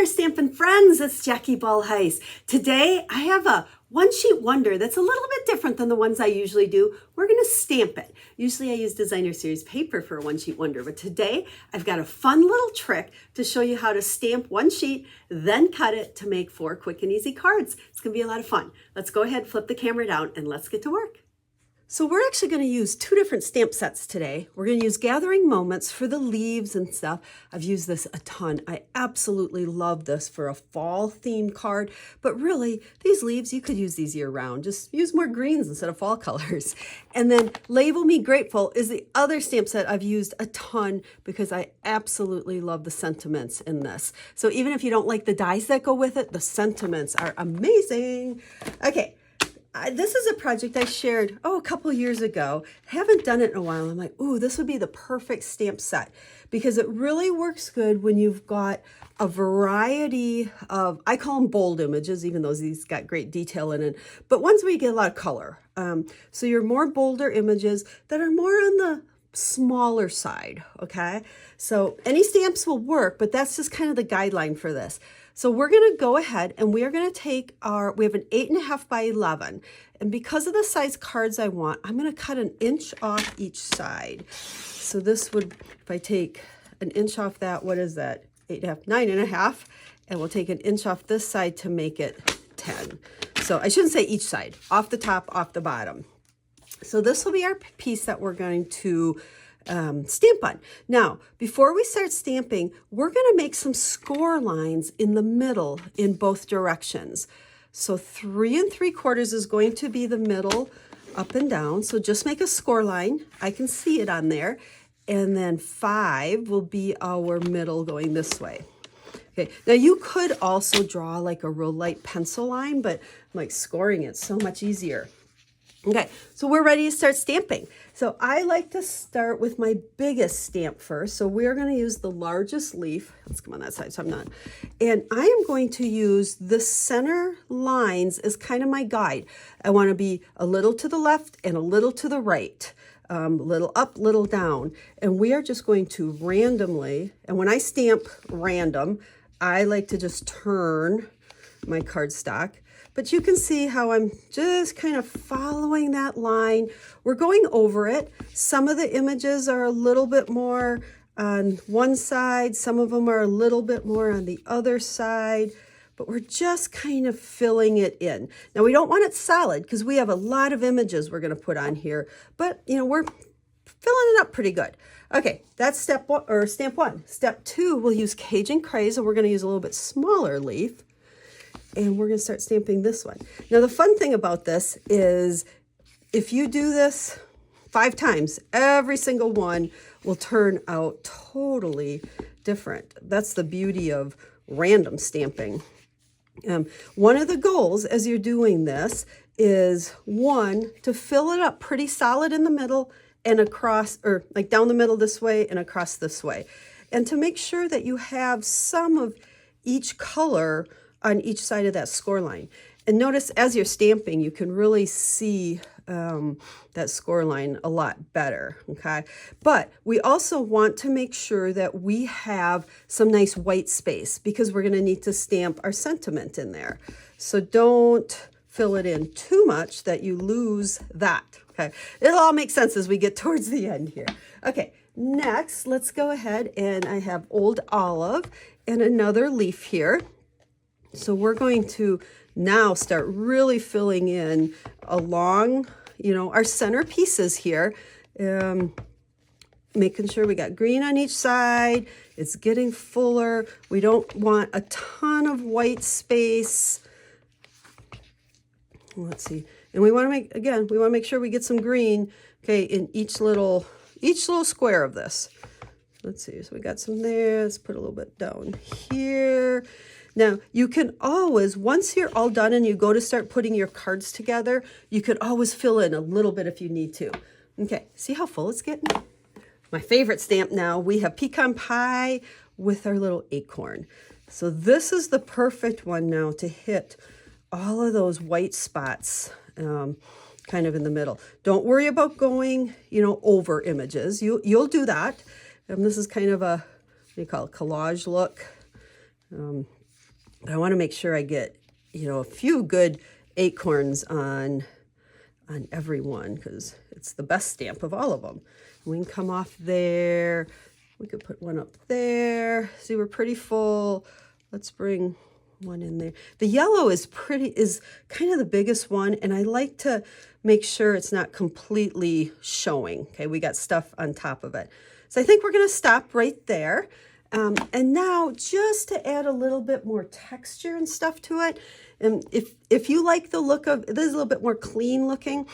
there, Stampin' friends, it's Jackie Ball-Heiss. Today I have a one-sheet wonder that's a little bit different than the ones I usually do. We're gonna stamp it. Usually I use designer series paper for a one-sheet wonder, but today I've got a fun little trick to show you how to stamp one sheet, then cut it to make 4 quick and easy cards. It's gonna be a lot of fun. Let's go ahead, flip the camera down, and let's get to work. So we're actually going to use 2 different stamp sets today. We're going to use Gathering Moments for the leaves and stuff. I've used this a ton. I absolutely love this for a fall themed card, but really these leaves, you could use these year round. Just use more greens instead of fall colors. And then Label Me Grateful is the other stamp set I've used a ton because I absolutely love the sentiments in this. So even if you don't like the dies that go with it, the sentiments are amazing. Okay. This is a project I shared, a couple years ago. Haven't done it in a while. I'm like, ooh, this would be the perfect stamp set because it really works good when you've got a variety of, I call them bold images, even though these got great detail in it, but ones where you get a lot of color. So your more bolder images that are more on the smaller side, okay? So any stamps will work, but that's just kind of the guideline for this. So we're going to go ahead and we are going to take we have an 8.5 by 11. And because of the size cards I want, I'm going to cut 1 inch off each side. So this would, if I take 1 inch off that, what is that? 8.5, 9.5. And we'll take 1 inch off this side to make it 10. So I shouldn't say each side, off the top, off the bottom. So this will be our piece that we're going to stamp on. Now, before we start stamping, we're going to make some score lines in the middle in both directions. So 3 3/4 is going to be the middle up and down. So just make a score line. I can see it on there. And then 5 will be our middle going this way. Okay, now you could also draw like a real light pencil line, but I'm like scoring it so much easier. Okay, so we're ready to start stamping. So I like to start with my biggest stamp first. So we're going to use the largest leaf. Let's come on that side so I'm not. And I am going to use the center lines as kind of my guide. I want to be a little to the left and a little to the right. Little up, little down. And we are just going to randomly, and when I stamp random, I like to just turn my cardstock. But you can see how I'm just kind of following that line. We're going over it. Some of the images are a little bit more on one side. Some of them are a little bit more on the other side. But we're just kind of filling it in. Now, we don't want it solid because we have a lot of images we're going to put on here. But, you know, we're filling it up pretty good. Okay, that's step 1, or stamp 1. Step 2, we'll use Cajun Craze, and we're going to use a little bit smaller leaf. And we're going to start stamping this one. Now, the fun thing about this is if you do this 5 times, every single one will turn out totally different. That's the beauty of random stamping. One of the goals as you're doing this is, 1, to fill it up pretty solid in the middle and across, or like down the middle this way and across this way. And to make sure that you have some of each color on each side of that score line. And notice as you're stamping, you can really see that score line a lot better, okay? But we also want to make sure that we have some nice white space because we're gonna need to stamp our sentiment in there. So don't fill it in too much that you lose that, okay? It'll all make sense as we get towards the end here. Okay, next, let's go ahead, and I have Old Olive and another leaf here. So we're going to now start really filling in along, you know, our center pieces here, making sure we got green on each side. It's getting fuller. We don't want a ton of white space. Let's see. And we want to make, again, we want to make sure we get some green, okay, in each little square of this. Let's see. So we got some there. Let's put a little bit down here. Now, you can always, once you're all done and you go to start putting your cards together, you could always fill in a little bit if you need to. Okay, see how full it's getting? My favorite stamp now, we have Pecan Pie with our little acorn. So this is the perfect one now to hit all of those white spots kind of in the middle. Don't worry about going, you know, over images. You'll do that. This is kind of a, what do you call it, collage look. But I want to make sure I get, you know, a few good acorns on every one, because it's the best stamp of all of them. We can come off there. We could put one up there. See, we're pretty full. Let's bring one in there. The yellow is kind of the biggest one, and I like to make sure it's not completely showing. Okay, we got stuff on top of it. So I think we're going to stop right there. And now, just to add a little bit more texture and stuff to it, and if you like the look of, it is a little bit more clean looking,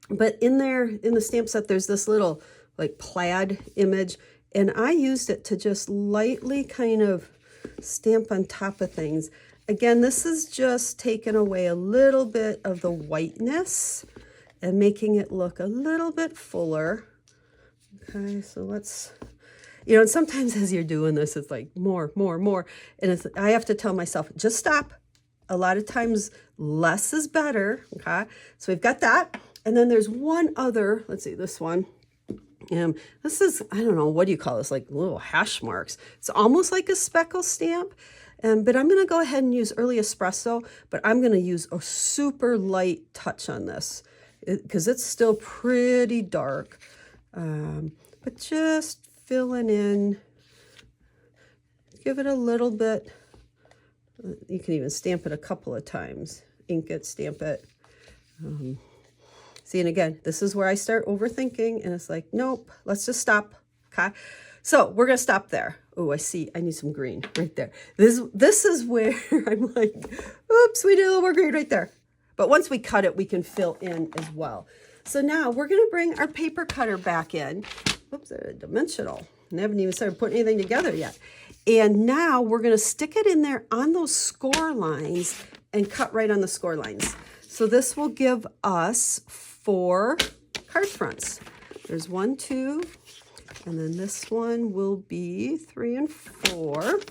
but in there, in the stamp set, there's this little like plaid image, and I used it to just lightly kind of stamp on top of things. Again, this is just taking away a little bit of the whiteness and making it look a little bit fuller. Okay, so let's, you know, and sometimes as you're doing this, it's like more, and I have to tell myself, just stop. A lot of times less is better. Okay, so we've got that, and then there's one other, let's see, this one. This is, I don't know, what do you call this? Like little hash marks. It's almost like a speckle stamp. But I'm going to go ahead and use Early Espresso, but I'm going to use a super light touch on this because it's still pretty dark. But just filling in, give it a little bit. You can even stamp it a couple of times. Ink it, stamp it. See, and again, this is where I start overthinking, and it's like, nope, let's just stop. Okay, so we're gonna stop there. Oh, I see, I need some green right there. This is where I'm like, oops, we did a little more green right there. But once we cut it, we can fill in as well. So now we're gonna bring our paper cutter back in. Oops, they're dimensional. I haven't even started putting anything together yet. And now we're gonna stick it in there on those score lines and cut right on the score lines. So this will give us 4 card fronts. There's 1, 2, and then this one will be 3 and 4.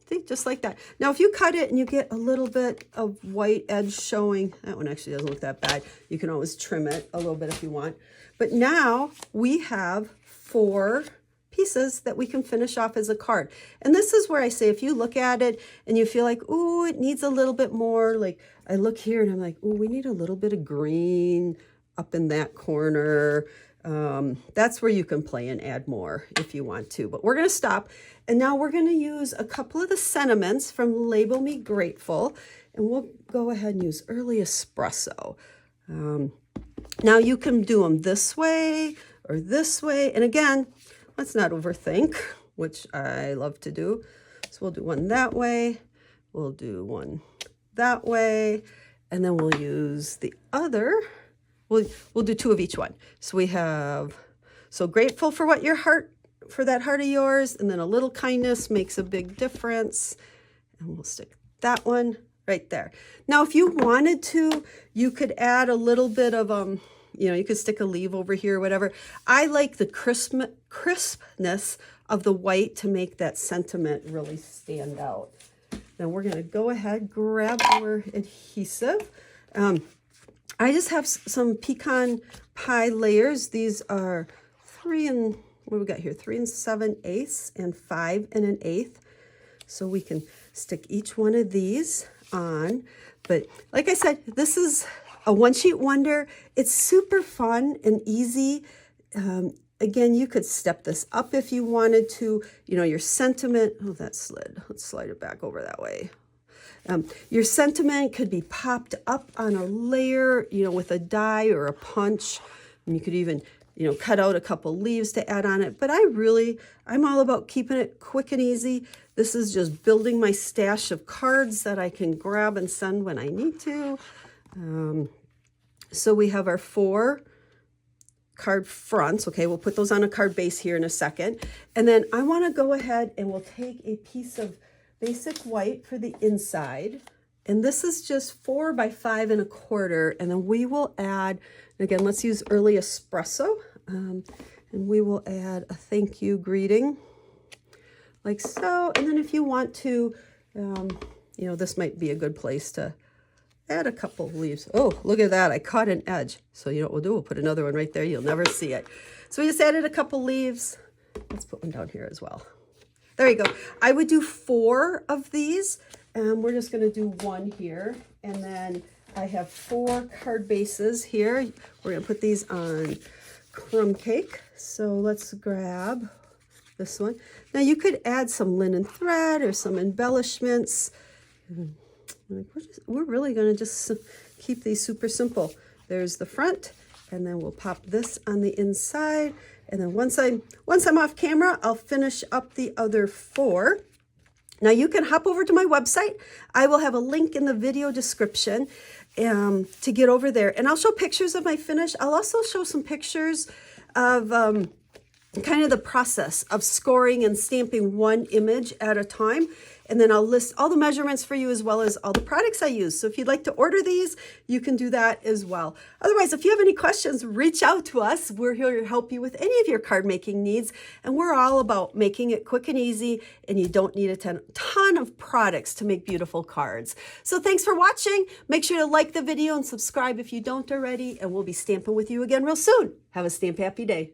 See, just like that. Now, if you cut it and you get a little bit of white edge showing, that one actually doesn't look that bad. You can always trim it a little bit if you want. But now we have 4 pieces that we can finish off as a card. And this is where I say, if you look at it and you feel like, ooh, it needs a little bit more, like I look here and I'm like, ooh, we need a little bit of green up in that corner. That's where you can play and add more if you want to, but we're going to stop. And now we're going to use a couple of the sentiments from Label Me Grateful, and we'll go ahead and use Early Espresso. Now you can do them this way or this way. And again, let's not overthink, which I love to do. So we'll do one that way. We'll do one that way. And then we'll use the other. We'll do 2 of each one. So we have, so grateful for what your heart, for that heart of yours. And then a little kindness makes a big difference. And we'll stick that one right there. Now, if you wanted to, you could add a little bit of, you know, you could stick a leaf over here or whatever. I like the crispness of the white to make that sentiment really stand out. Then we're going to go ahead, grab our adhesive. I just have some pecan pie layers. These are 3 and, what do we got here? 3 7/8 and 5 1/8. So we can stick each one of these on. But like I said, this is a one-sheet wonder. It's super fun and easy. Again, you could step this up if you wanted to. You know, your sentiment, oh, that slid. Let's slide it back over that way. Your sentiment could be popped up on a layer, you know, with a die or a punch. And you could even, you know, cut out a couple leaves to add on it. But I'm all about keeping it quick and easy. This is just building my stash of cards that I can grab and send when I need to. So we have our 4 card fronts. Okay, we'll put those on a card base here in a second. And then I want to go ahead and we'll take a piece of basic white for the inside. And this is just 4 by 5 1/4. And then we will add, again, let's use Early Espresso. And we will add a thank you greeting like so. And then if you want to, you know, this might be a good place to add a couple of leaves. Oh, look at that. I caught an edge. So you know what we'll do? We'll put another one right there. You'll never see it. So we just added a couple leaves. Let's put one down here as well. There you go. I would do 4 of these, and we're just going to do 1 here. And then I have 4 card bases here. We're going to put these on crumb cake. So let's grab this one. Now you could add some linen thread or some embellishments. We're really going to just keep these super simple. There's the front, and then we'll pop this on the inside. And then once I'm off camera, I'll finish up the other 4. Now you can hop over to my website. I will have a link in the video description to get over there. And I'll show pictures of my finish. I'll also show some pictures of kind of the process of scoring and stamping one image at a time. And then I'll list all the measurements for you as well as all the products I use. So if you'd like to order these, you can do that as well. Otherwise, if you have any questions, reach out to us. We're here to help you with any of your card making needs. And we're all about making it quick and easy, and you don't need a ton of products to make beautiful cards. So thanks for watching. Make sure to like the video and subscribe if you don't already, and we'll be stamping with you again real soon. Have a stamp happy day.